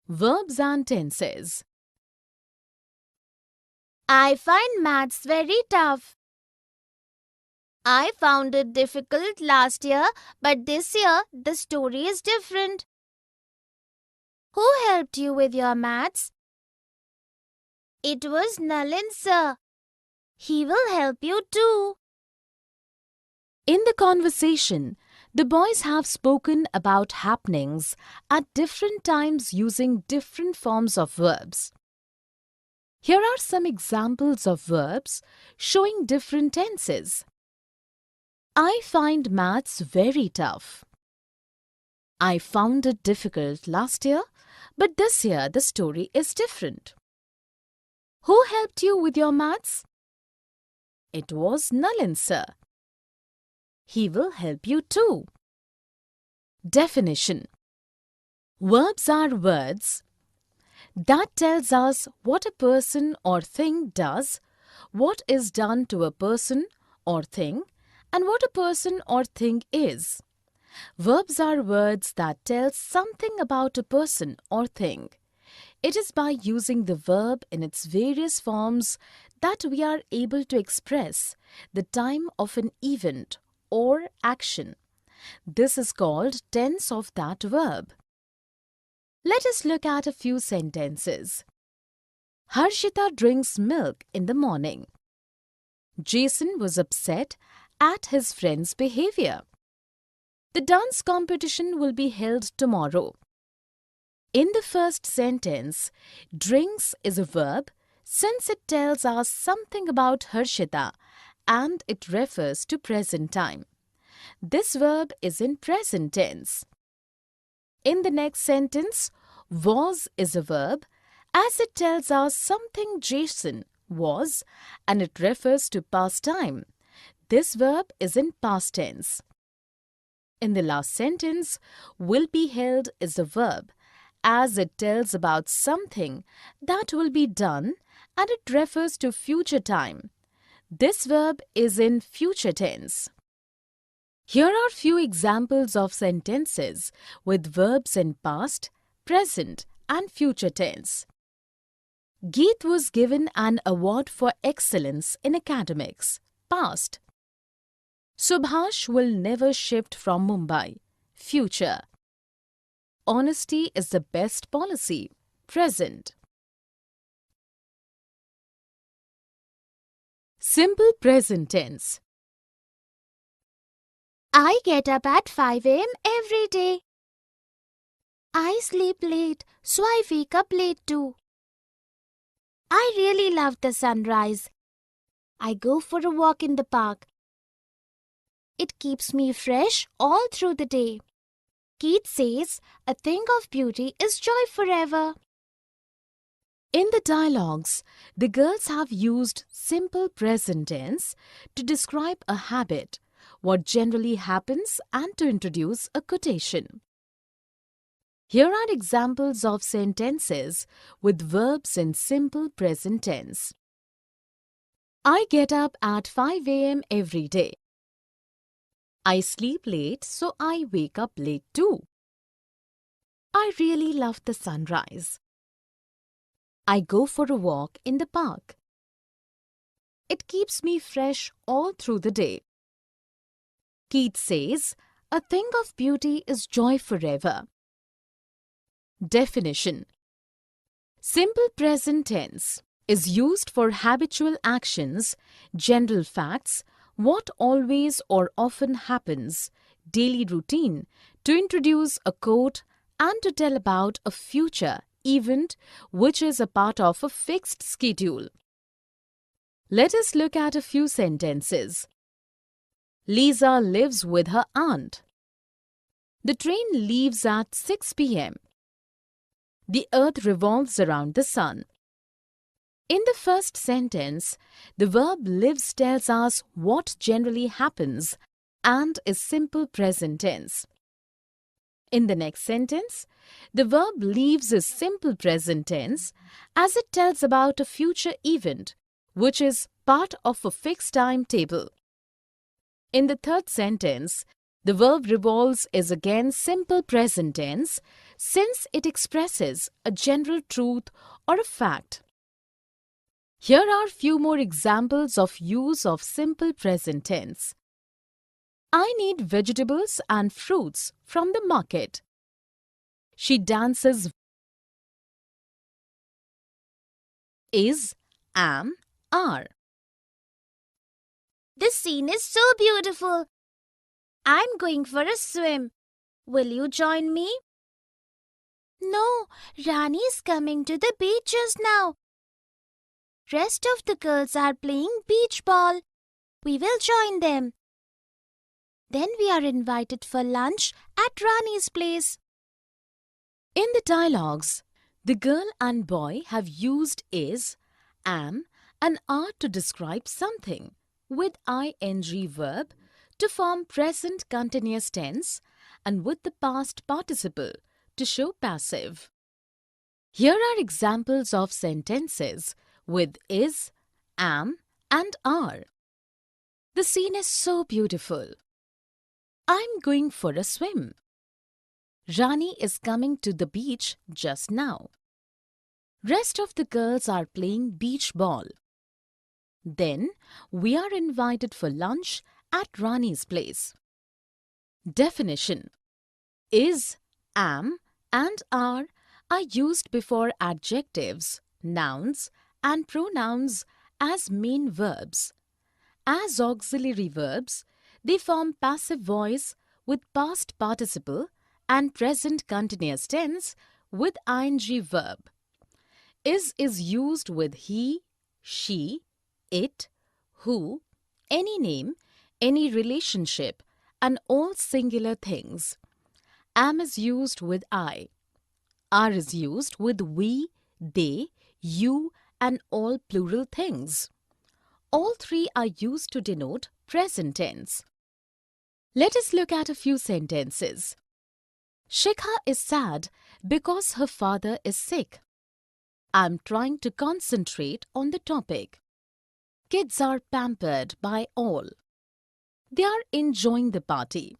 Verbs and tenses. I find maths very tough. I found it difficult last year, but this year the story is different. Who helped you with your maths? It was Nalin sir. He will help you too. In the conversation, the boys have spoken about happenings at different times using different forms of verbs. Here are some examples of verbs showing different tenses. I find maths very tough. I found it difficult last year, but this year the story is different. Who helped you with your maths? It was Nalin sir. He will help you too. Definition. Verbs are words that tells us what a person or thing does, what is done to a person or thing, and what a person or thing is. Verbs are words that tell something about a person or thing. It is by using the verb in its various forms that we are able to express the time of an event or action. This is called tense of that verb. Let us look at a few sentences. Harshita drinks milk in the morning. Jason was upset at his friend's behavior. The dance competition will be held tomorrow. In the first sentence, drinks is a verb since it tells us something about Harshita and it refers to present time. This verb is in present tense. In the next sentence, was is a verb as it tells us something Jason was and it refers to past time. This verb is in past tense. In the last sentence, will be held is a verb as it tells about something that will be done and it refers to future time. This verb is in future tense. Here are few examples of sentences with verbs in past, present and future tense. Geet was given an award for excellence in academics. Past. Subhash will never shift from Mumbai. Future. Honesty is the best policy. Present. Simple present tense. I get up at 5 a.m. every day. I sleep late, so I wake up late too. I really love the sunrise. I go for a walk in the park. It keeps me fresh all through the day. Keats says, a thing of beauty is joy forever. In the dialogues, the girls have used simple present tense to describe a habit, what generally happens, and to introduce a quotation. Here are examples of sentences with verbs in simple present tense. I get up at 5 a.m. every day. I sleep late, so I wake up late too. I really love the sunrise. I go for a walk in the park. It keeps me fresh all through the day. Keats says, a thing of beauty is joy forever. Definition. Simple present tense is used for habitual actions, general facts, what always or often happens, daily routine, to introduce a quote and to tell about a future event which is a part of a fixed schedule. Let us look at a few sentences. Lisa lives with her aunt. The train leaves at 6 p.m. The earth revolves around the sun. In the first sentence, the verb lives tells us what generally happens and is simple present tense. In the next sentence, the verb leaves is simple present tense as it tells about a future event which is part of a fixed timetable. In the third sentence, the verb revolves is again simple present tense since it expresses a general truth or a fact. Here are few more examples of use of simple present tense. I need vegetables and fruits from the market. She dances is, am, are. This scene is so beautiful. I'm going for a swim. Will you join me? No, Rani is coming to the beach just now. Rest of the girls are playing beach ball. We will join them. Then we are invited for lunch at Rani's place. In the dialogues, the girl and boy have used is, am, and are to describe something with ing verb to form present continuous tense and with the past participle to show passive. Here are examples of sentences with is, am, and are. The scene is so beautiful. I'm going for a swim. Rani is coming to the beach just now. Rest of the girls are playing beach ball. Then we are invited for lunch at Rani's place. Definition: is, am, and are used before adjectives, nouns, and pronouns as main verbs. As auxiliary verbs, they form passive voice with past participle and present continuous tense with ing verb. Is used with he, she, it, who, any name, any relationship, and all singular things. Am is used with I. Are is used with we, they, you, and all plural things. All three are used to denote present tense. Let us look at a few sentences. Shikha is sad because her father is sick. I'm trying to concentrate on the topic. Kids are pampered by all. They are enjoying the party.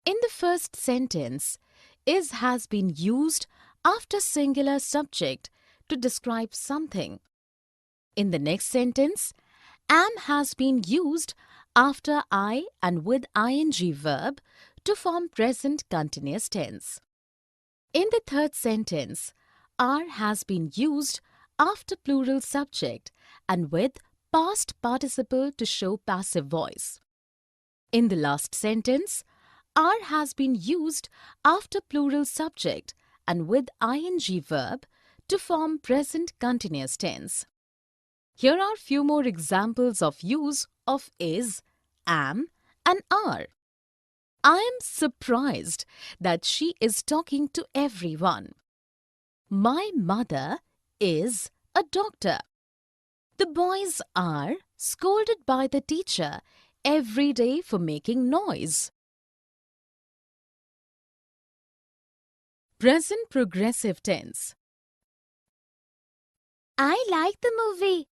In the first sentence, is has been used after singular subject to describe something. In the next sentence, am has been used after I and with ing verb to form present continuous tense. In the third sentence, are has been used after plural subject and with past participle to show passive voice. In the last sentence, are has been used after plural subject and with ing verb to form present continuous tense. Here are few more examples of use of is, am, and are. I am surprised that she is talking to everyone. My mother is a doctor. The boys are scolded by the teacher every day for making noise. Present progressive tense. I like the movie.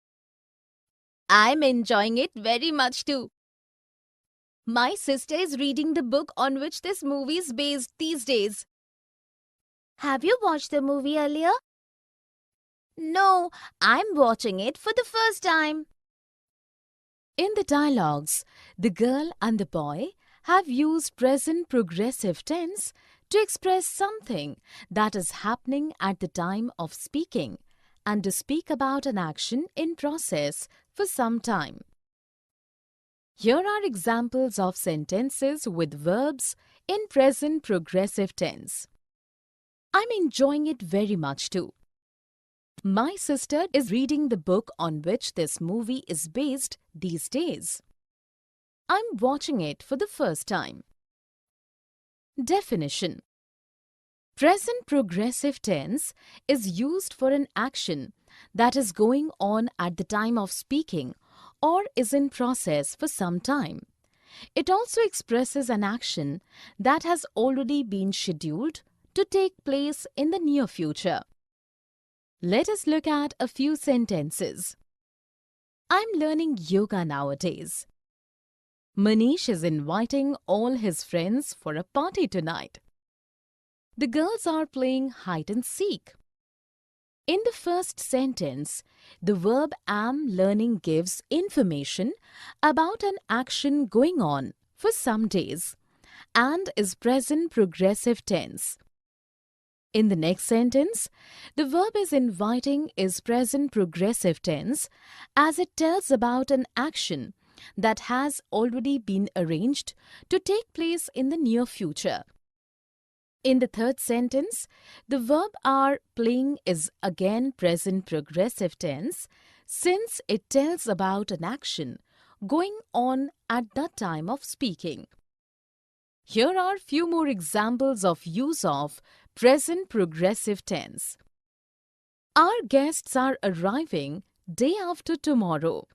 I'm enjoying it very much too. My sister is reading the book on which this movie is based these days. Have you watched the movie earlier? No, I'm watching it for the first time. In the dialogues, the girl and the boy have used present progressive tense to express something that is happening at the time of speaking and to speak about an action in process for some time. Here are examples of sentences with verbs in present progressive tense. I'm enjoying it very much too. My sister is reading the book on which this movie is based these days. I'm watching it for the first time. Definition: present progressive tense is used for an action that is going on at the time of speaking or is in process for some time. It also expresses an action that has already been scheduled to take place in the near future. Let us look at a few sentences. I'm learning yoga nowadays. Manish is inviting all his friends for a party tonight. The girls are playing hide and seek. In the first sentence, the verb am learning gives information about an action going on for some days and is present progressive tense. In the next sentence, the verb is inviting is present progressive tense as it tells about an action that has already been arranged to take place in the near future. In the third sentence, the verb are playing is again present progressive tense since it tells about an action going on at the time of speaking. Here are few more examples of use of present progressive tense. Our guests are arriving day after tomorrow.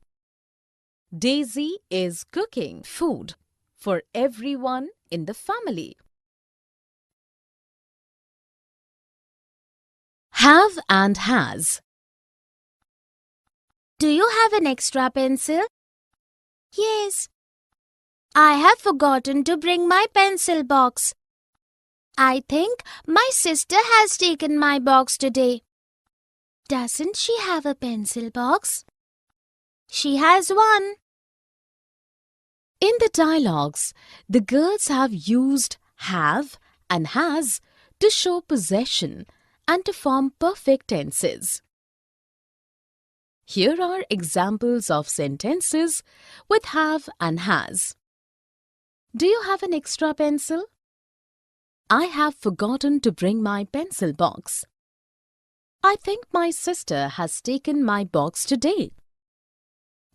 Daisy is cooking food for everyone in the family. Have and has. Do you have an extra pencil? Yes. I have forgotten to bring my pencil box. I think my sister has taken my box today. Doesn't she have a pencil box? She has one. In the dialogues, the girls have used have and has to show possession and to form perfect tenses. Here are examples of sentences with have and has. Do you have an extra pencil? I have forgotten to bring my pencil box. I think my sister has taken my box today.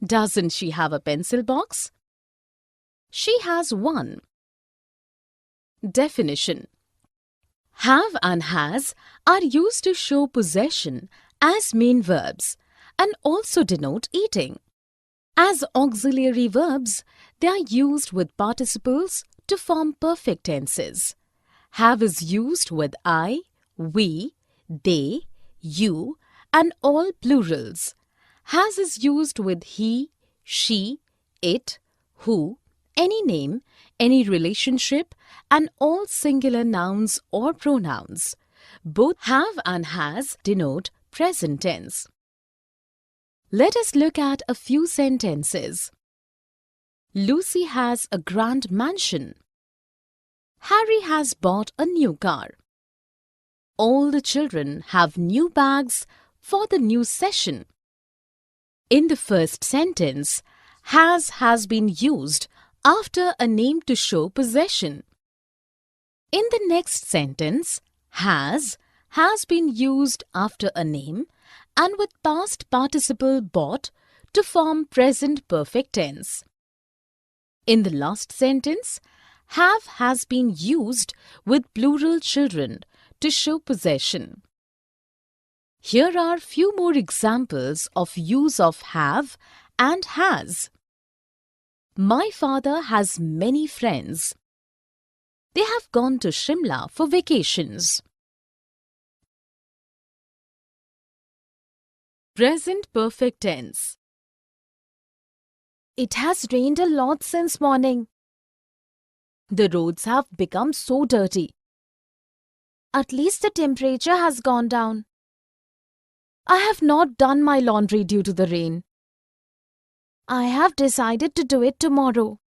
Doesn't she have a pencil box? She has one. Definition. Have and has are used to show possession as main verbs and also denote eating. As auxiliary verbs, they are used with participles to form perfect tenses. Have is used with I, we, they, you, and all plurals. Has is used with he, she, it, who, any name, any relationship, and all singular nouns or pronouns. Both have and has denote present tense. Let us look at a few sentences. Lucy has a grand mansion. Harry has bought a new car. All the children have new bags for the new session. In the first sentence, has been used after a name to show possession. In the next sentence, has been used after a name and with past participle bought to form present perfect tense. In the last sentence, has been used with plural children to show possession. Here are few more examples of use of have and has. My father has many friends. They have gone to Shimla for vacations. Present perfect tense. It has rained a lot since morning. The roads have become so dirty. At least the temperature has gone down. I have not done my laundry due to the rain. I have decided to do it tomorrow.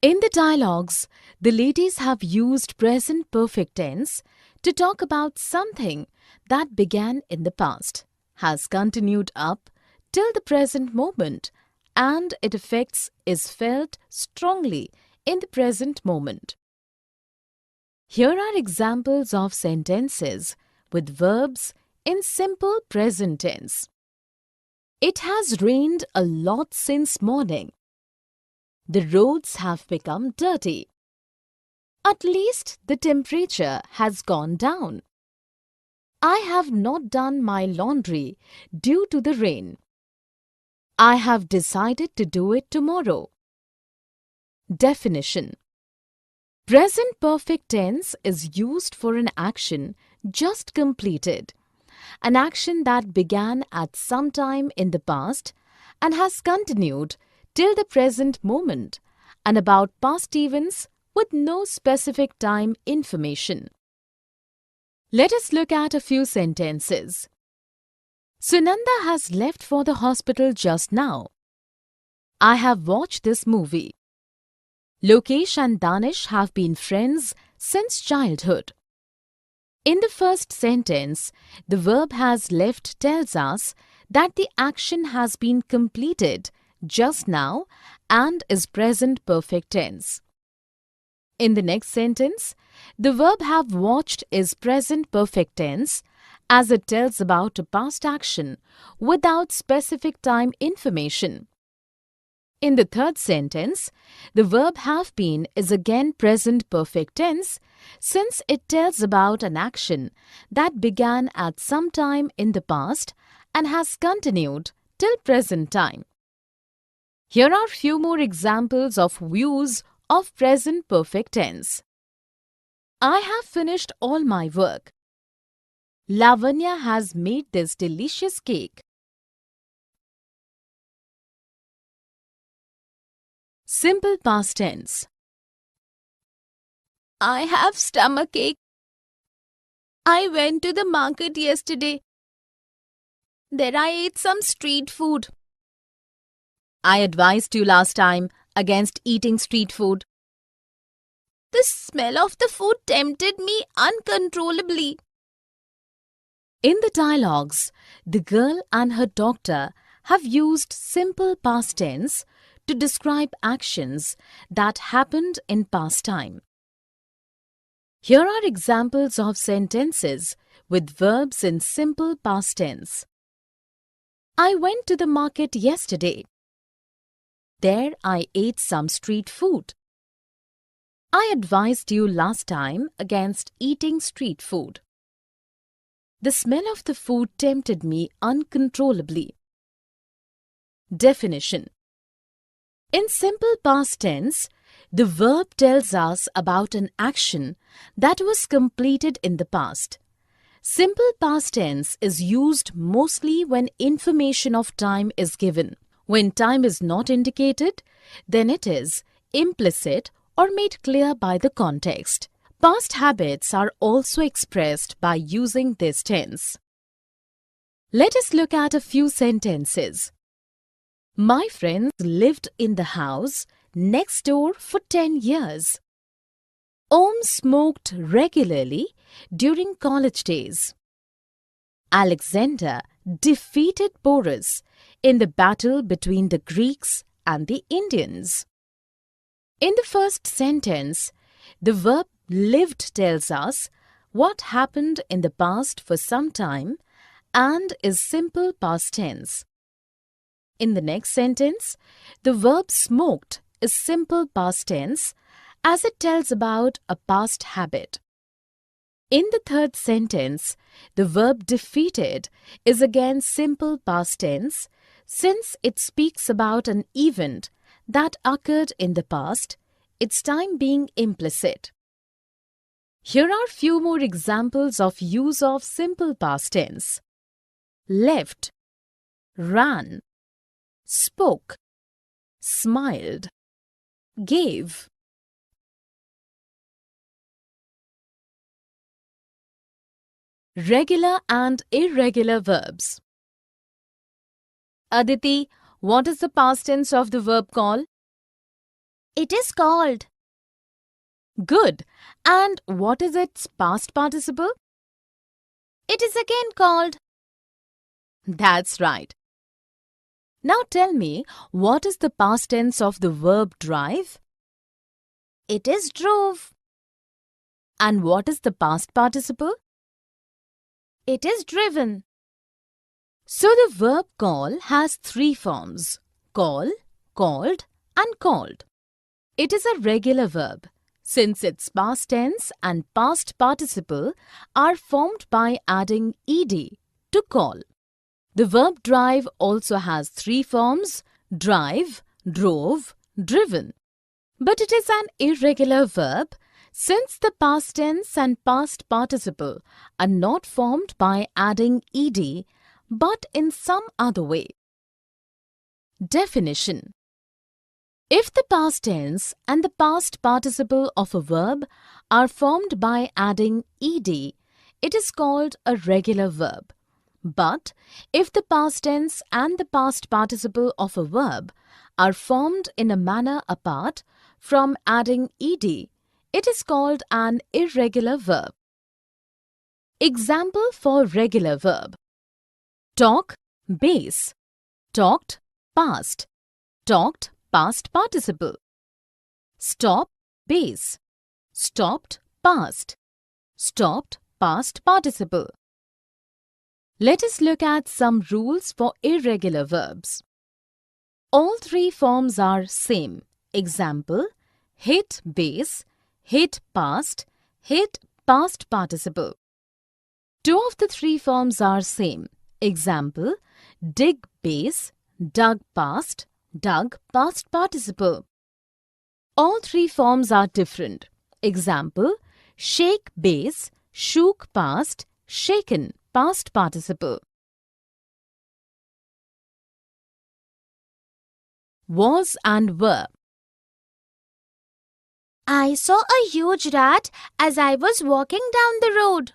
In the dialogues, the ladies have used present perfect tense to talk about something that began in the past, has continued up till the present moment, and its effects is felt strongly in the present moment. Here are examples of sentences with verbs in simple present tense. It has rained a lot since morning. The roads have become dirty. At least the temperature has gone down. I have not done my laundry due to the rain. I have decided to do it tomorrow. Definition. Present perfect tense is used for an action just completed, an action that began at some time in the past and has continued till the present moment, and about past events with no specific time information. Let us look at a few sentences. Sunanda has left for the hospital just now. I have watched this movie. Lokesh and Danish have been friends since childhood. In the first sentence, the verb has left tells us that the action has been completed just now and is present perfect tense. In the next sentence, the verb have watched is present perfect tense as it tells about a past action without specific time information. In the third sentence, the verb have been is again present perfect tense since it tells about an action that began at some time in the past and has continued till present time. Here are few more examples of use of present perfect tense. I have finished all my work. Lavanya has made this delicious cake. Simple past tense. I have stomachache. I went to the market yesterday. There I ate some street food. I advised you last time against eating street food. The smell of the food tempted me uncontrollably. In the dialogues, the girl and her doctor have used simple past tense to describe actions that happened in past time. Here are examples of sentences with verbs in simple past tense. I went to the market yesterday. There I ate some street food. I advised you last time against eating street food. The smell of the food tempted me uncontrollably. Definition. In simple past tense, the verb tells us about an action that was completed in the past. Simple past tense is used mostly when information of time is given. When time is not indicated, then it is implicit or made clear by the context. Past habits are also expressed by using this tense. Let us look at a few sentences. My friends lived in the house next door for 10 years. Om smoked regularly during college days. Alexander defeated Porus in the battle between the Greeks and the Indians. In the first sentence, the verb lived tells us what happened in the past for some time and is simple past tense. In the next sentence, the verb smoked is simple past tense as it tells about a past habit. In the third sentence, the verb defeated is again simple past tense since it speaks about an event that occurred in the past, its time being implicit. Here are few more examples of use of simple past tense. Left, ran, spoke, smiled, gave. Regular and irregular verbs. Aditi, what is the past tense of the verb call? It is called. Good. And what is its past participle? It is again called. That's right. Now tell me, what is the past tense of the verb drive? It is drove. And what is the past participle? It is driven. So the verb call has three forms: call, called, and called. It is a regular verb since its past tense and past participle are formed by adding ed to call. The verb drive also has three forms: drive, drove, driven. But it is an irregular verb since the past tense and past participle are not formed by adding ed but in some other way. Definition. If the past tense and the past participle of a verb are formed by adding ed, it is called a regular verb. But if the past tense and the past participle of a verb are formed in a manner apart from adding ed, it is called an irregular verb. Example for regular verb: talk, base; talked, past; talked, past participle; stop, base; stopped, past; stopped, past participle. Let us look at some rules for irregular verbs. All three forms are same. Example: hit, base; hit, past; hit, past participle. Two of the three forms are same. Example: dig, base; dug, past; dug, past participle. All three forms are different. Example: shake, base; shook, past; shaken, past participle. Was and were. I saw a huge rat as I was walking down the road.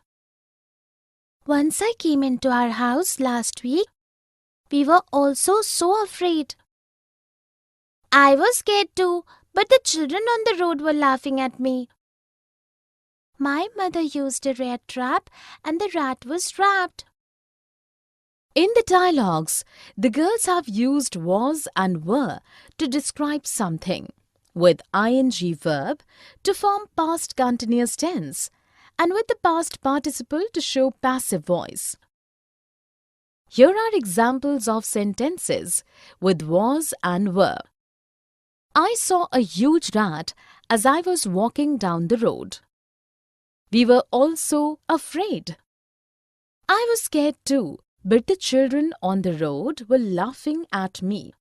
Once I came into our house last week, we were also so afraid. I was scared too, but the children on the road were laughing at me. My mother used a rat trap and the rat was trapped. In the dialogues, the girls have used was and were to describe something, with ing verb to form past continuous tense and with the past participle to show passive voice. Here are examples of sentences with was and were. I saw a huge rat as I was walking down the road. We were also afraid. I was scared too, but the children on the road were laughing at me.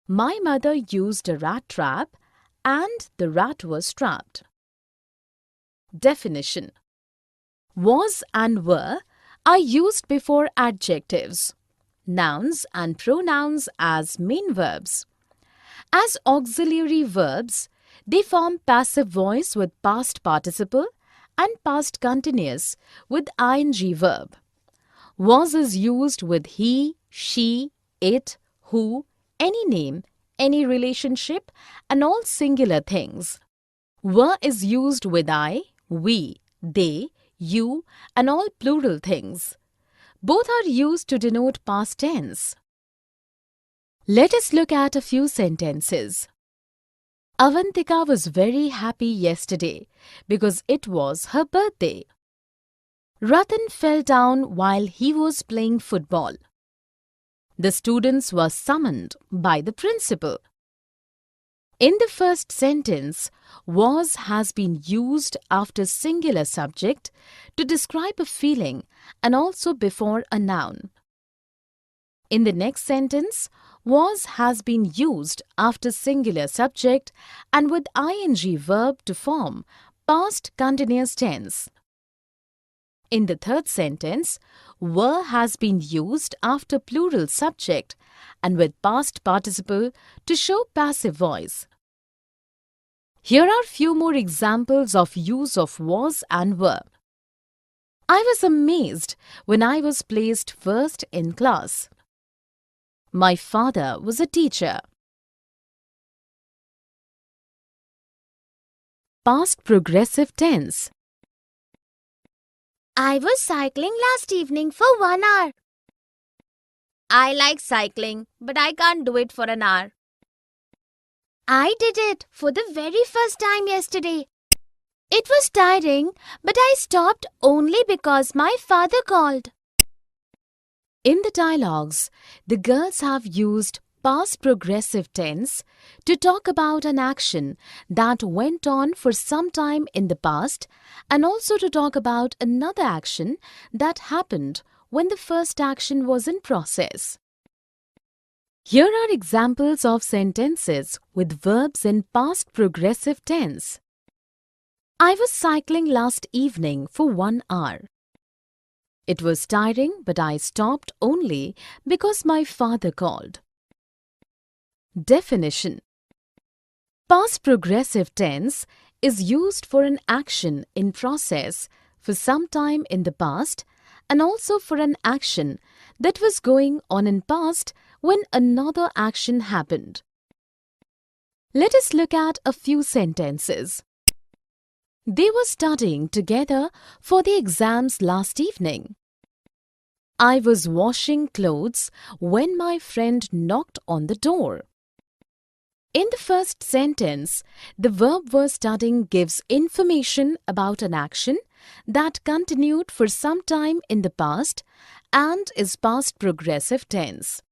My mother used a rat trap and the rat was trapped. Definition: was and were are used before adjectives, nouns and pronouns as main verbs. As auxiliary verbs, they form passive voice with past participle and past continuous with ing verb. Was is used with he, she, it, who, any name, any relationship, and all singular things. Were is used with I, we, they, you, and all plural things. Both are used to denote past tense. Let us look at a few sentences. Avantika was very happy yesterday because it was her birthday. Ratan fell down while he was playing football. The students were summoned by the principal. In the first sentence, was has been used after singular subject to describe a feeling and also before a noun. In the next sentence, was has been used after singular subject and with ing verb to form past continuous tense. In the third sentence, were has been used after plural subject and with past participle to show passive voice. Here are few more examples of use of was and were. I was amazed when I was placed first in class. My father was a teacher. Past progressive tense. I was cycling last evening for 1 hour. I like cycling, but I can't do it for an hour. I did it for the very first time yesterday. It was tiring, but I stopped only because my father called. In the dialogues, the girls have used past progressive tense to talk about an action that went on for some time in the past and also to talk about another action that happened when the first action was in process. Here are examples of sentences with verbs in past progressive tense. I was cycling last evening for 1 hour. It was tiring, but I stopped only because my father called. Definition: Past progressive tense is used for an action in process for some time in the past and also for an action that was going on in past when another action happened. Let us look at a few sentences. They were studying together for the exams last evening. I was washing clothes when my friend knocked on the door. In the first sentence, the verb were studying gives information about an action that continued for some time in the past and is past progressive tense.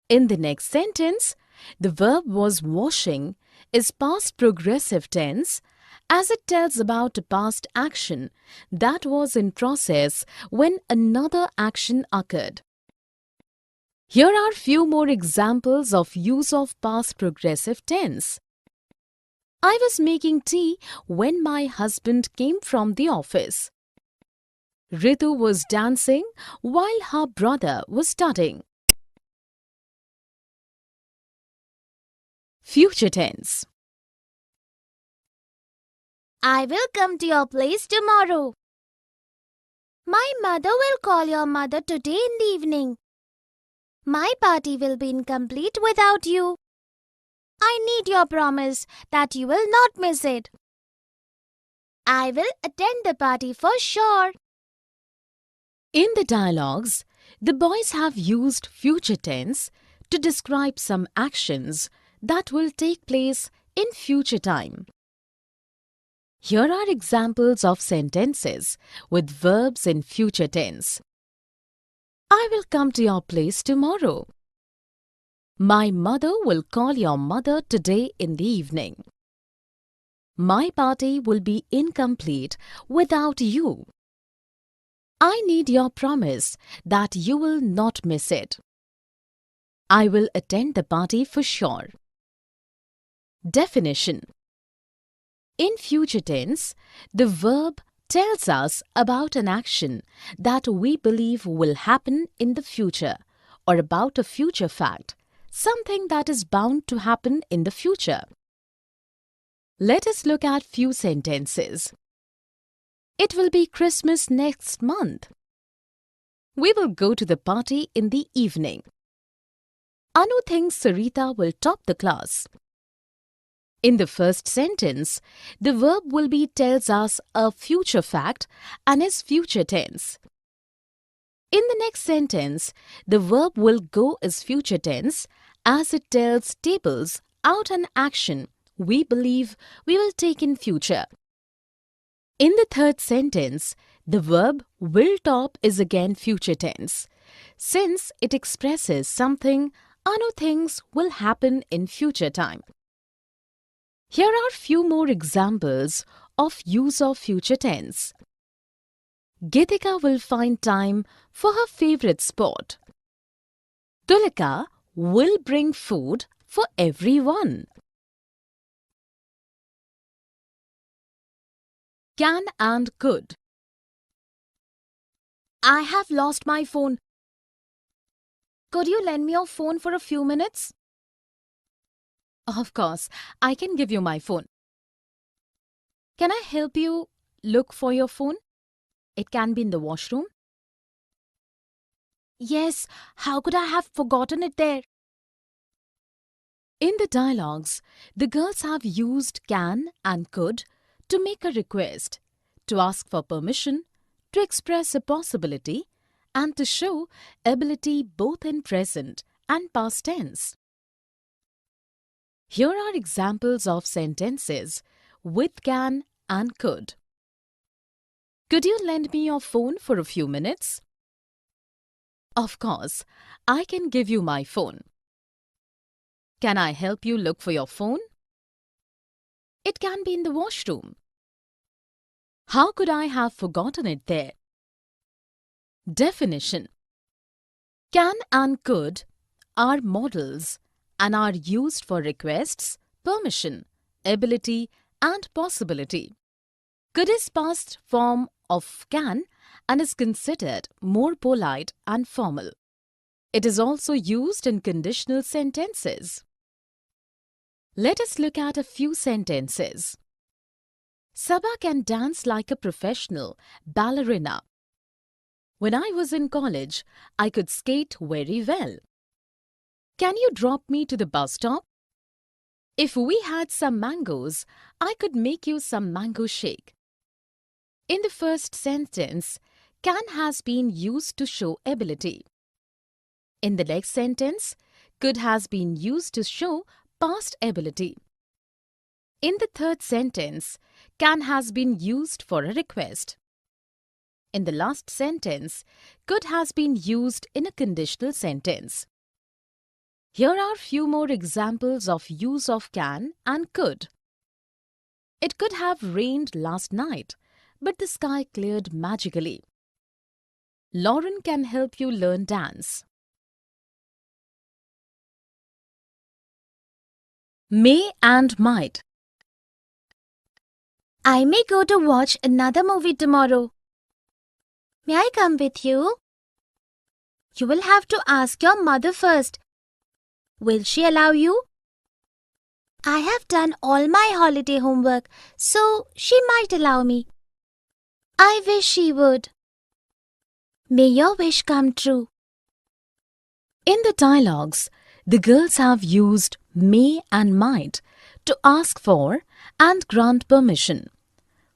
In the next sentence, the verb was washing is past progressive tense as it tells about a past action that was in process when another action occurred. Here are few more examples of use of past progressive tense. I was making tea when my husband came from the office. Ritu was dancing while her brother was studying. Future tense. I will come to your place tomorrow. My mother will call your mother today in the evening. My party will be incomplete without you. I need your promise that you will not miss it. I will attend the party for sure. In the dialogues, the boys have used future tense to describe some actions that will take place in future time. Here are examples of sentences with verbs in future tense. I will come to your place tomorrow. My mother will call your mother today in the evening. My party will be incomplete without you. I need your promise that you will not miss it. I will attend the party for sure. Definition. In future tense, the verb tells us about an action that we believe will happen in the future or about a future fact, something that is bound to happen in the future. Let us look at few sentences. It will be Christmas next month. We will go to the party in the evening. Anu thinks Sarita will top the class. In the first sentence, the verb will be tells us a future fact and is future tense. In the next sentence, the verb will go is future tense as it tells tables out an action we believe we will take in future. In the third sentence, the verb will top is again future tense, since it expresses something Anu thinks will happen in future time. Here are few more examples of use of future tense. Gitika will find time for her favorite sport. Tulika will bring food for everyone. Can and could. I have lost my phone. Could you lend me your phone for a few minutes? Of course, I can give you my phone. Can I help you look for your phone? It can be in the washroom. Yes, how could I have forgotten it there? In the dialogues, the girls have used can and could to make a request, to ask for permission, to express a possibility, and to show ability both in present and past tense. Here are examples of sentences with can and could. Could you lend me your phone for a few minutes? Of course, I can give you my phone. Can I help you look for your phone? It can be in the washroom. How could I have forgotten it there? Definition. Can and could are modals and are used for requests, permission, ability, and possibility. Could is past form of can and is considered more polite and formal. It is also used in conditional sentences. Let us look at a few sentences. Sabha can dance like a professional ballerina. When I was in college, I could skate very well. Can you drop me to the bus stop? If we had some mangoes, I could make you some mango shake. In the first sentence, can has been used to show ability. In the next sentence, could has been used to show past ability. In the third sentence, can has been used for a request. In the last sentence, could has been used in a conditional sentence. Here are few more examples of use of can and could. It could have rained last night, but the sky cleared magically. Lauren can help you learn dance. May and might. I may go to watch another movie tomorrow. May I come with you? You will have to ask your mother first. Will she allow you? I have done all my holiday homework, so she might allow me. I wish she would. May your wish come true. In the dialogues, the girls have used may and might to ask for and grant permission,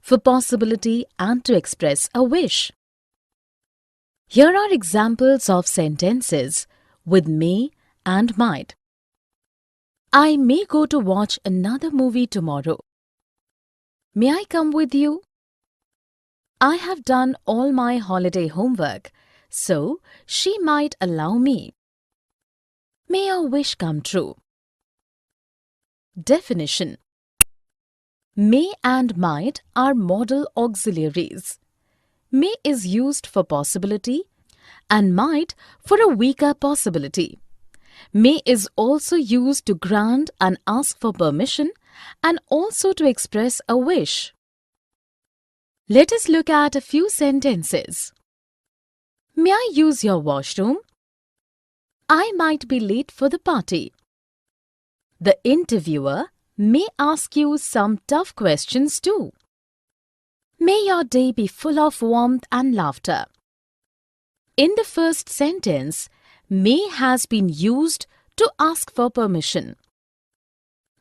for possibility and to express a wish. Here are examples of sentences with may and might. I may go to watch another movie tomorrow. May I come with you? I have done all my holiday homework, so she might allow me. May your wish come true. Definition. May and might are modal auxiliaries. May is used for possibility and might for a weaker possibility. May is also used to grant and ask for permission and also to express a wish. Let us look at a few sentences. May I use your washroom? I might be late for the party. The interviewer may ask you some tough questions too. May your day be full of warmth and laughter. In the first sentence, may has been used to ask for permission.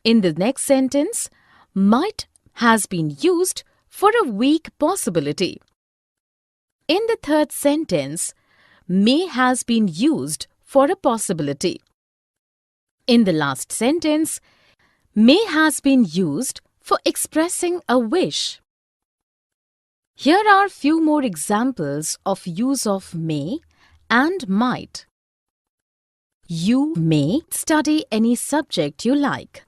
In the next sentence, might has been used for a weak possibility. In the third sentence, may has been used for a possibility. In the last sentence, may has been used for expressing a wish. Here are few more examples of use of may and might. You may study any subject you like.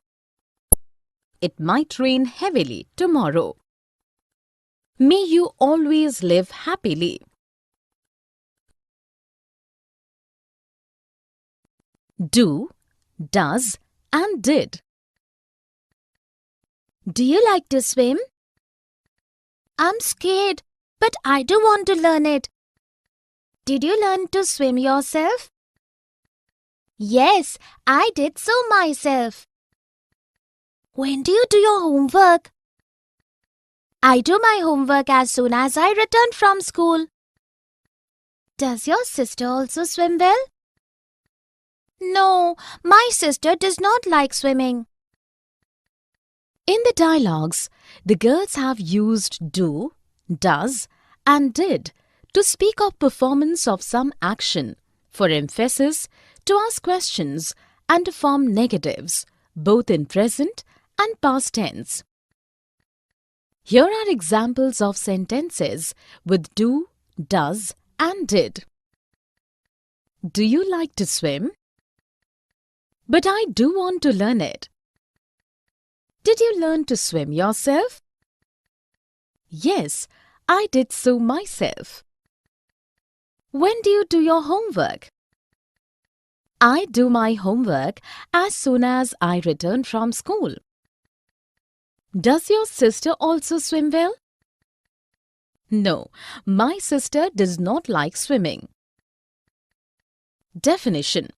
It might rain heavily tomorrow. May you always live happily. Do, does, and did. Do you like to swim? I'm scared, but I do want to learn it. Did you learn to swim yourself? Yes, I did so myself. When do you do your homework? I do my homework as soon as I return from school. Does your sister also swim well? No, my sister does not like swimming. In the dialogues, the girls have used do, does, and did to speak of performance of some action, for emphasis, to ask questions, and to form negatives, both in present and past tense. Here are examples of sentences with do, does, and did. Do you like to swim? But I do want to learn it. Did you learn to swim yourself? Yes, I did so myself. When do you do your homework? I do my homework as soon as I return from school. Does your sister also swim well? No, my sister does not like swimming. Definition.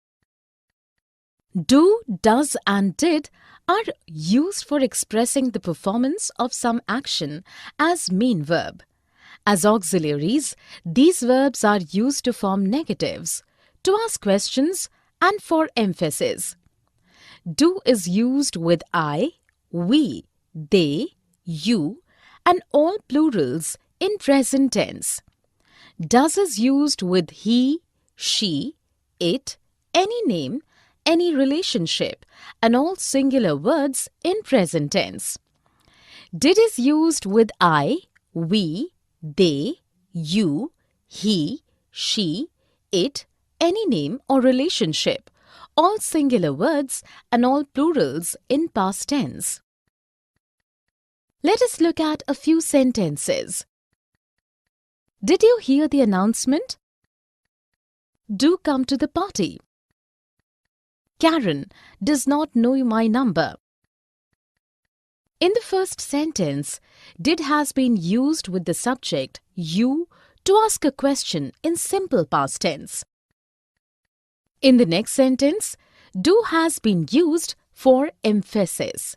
Do, does, and did are used for expressing the performance of some action as main verb. As auxiliaries, these verbs are used to form negatives, to ask questions, and for emphasis. Do is used with I, we, they, you, and all plurals in present tense. Does is used with he, she, it, any name, any relationship, and all singular words in present tense. Did is used with I, we, they, you, he, she, it, any name or relationship, all singular words and all plurals in past tense. Let us look at a few sentences. Did you hear the announcement? Do come to the party. Karen does not know my number. In the first sentence, did has been used with the subject you to ask a question in simple past tense. In the next sentence, do has been used for emphasis.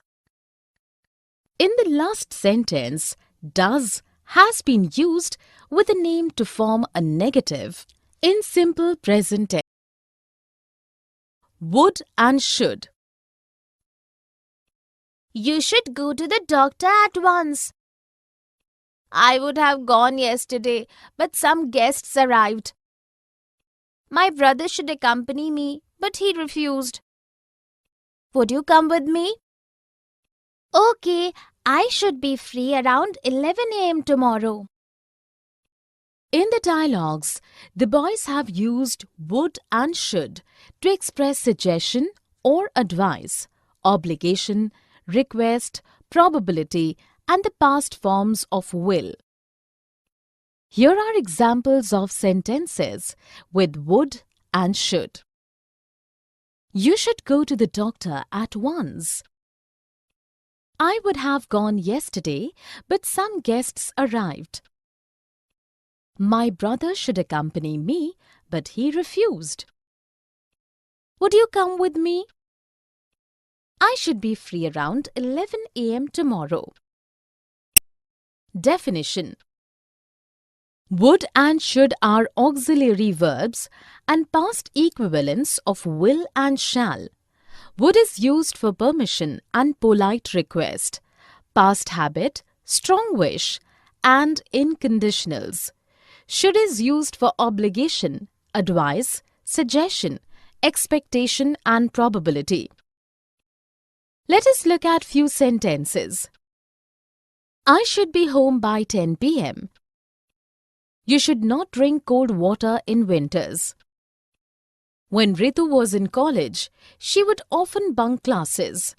In the last sentence, does has been used with a name to form a negative in simple present tense. Would and should. You should go to the doctor at once. I would have gone yesterday, but some guests arrived. My brother should accompany me, but he refused. Would you come with me? Okay, I should be free around 11 a.m. tomorrow. In the dialogues, the boys have used would and should to express suggestion or advice, obligation, request, probability, and the past forms of will. Here are examples of sentences with would and should. You should go to the doctor at once. I would have gone yesterday, but some guests arrived. My brother should accompany me, but he refused. Would you come with me? I should be free around 11 a.m. tomorrow. Definition. Would and should are auxiliary verbs and past equivalents of will and shall. Would is used for permission and polite request, past habit, strong wish, and in conditionals. Should is used for obligation, advice, suggestion, expectation, and probability. Let us look at few sentences. I should be home by 10 p.m. You should not drink cold water in winters. When Ritu was in college, she would often bunk classes.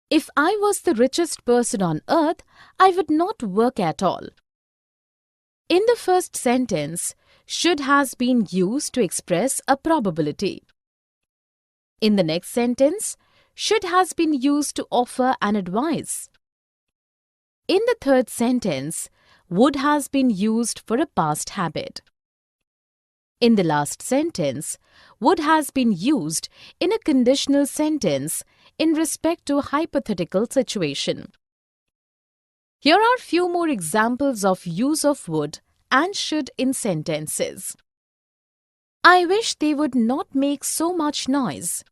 If I was the richest person on earth, I would not work at all. In the first sentence, should has been used to express a probability. In the next sentence, should has been used to offer an advice. In the third sentence, would has been used for a past habit. In the last sentence, would has been used in a conditional sentence in respect to a hypothetical situation. Here are few more examples of use of would and should in sentences. I wish they would not make so much noise.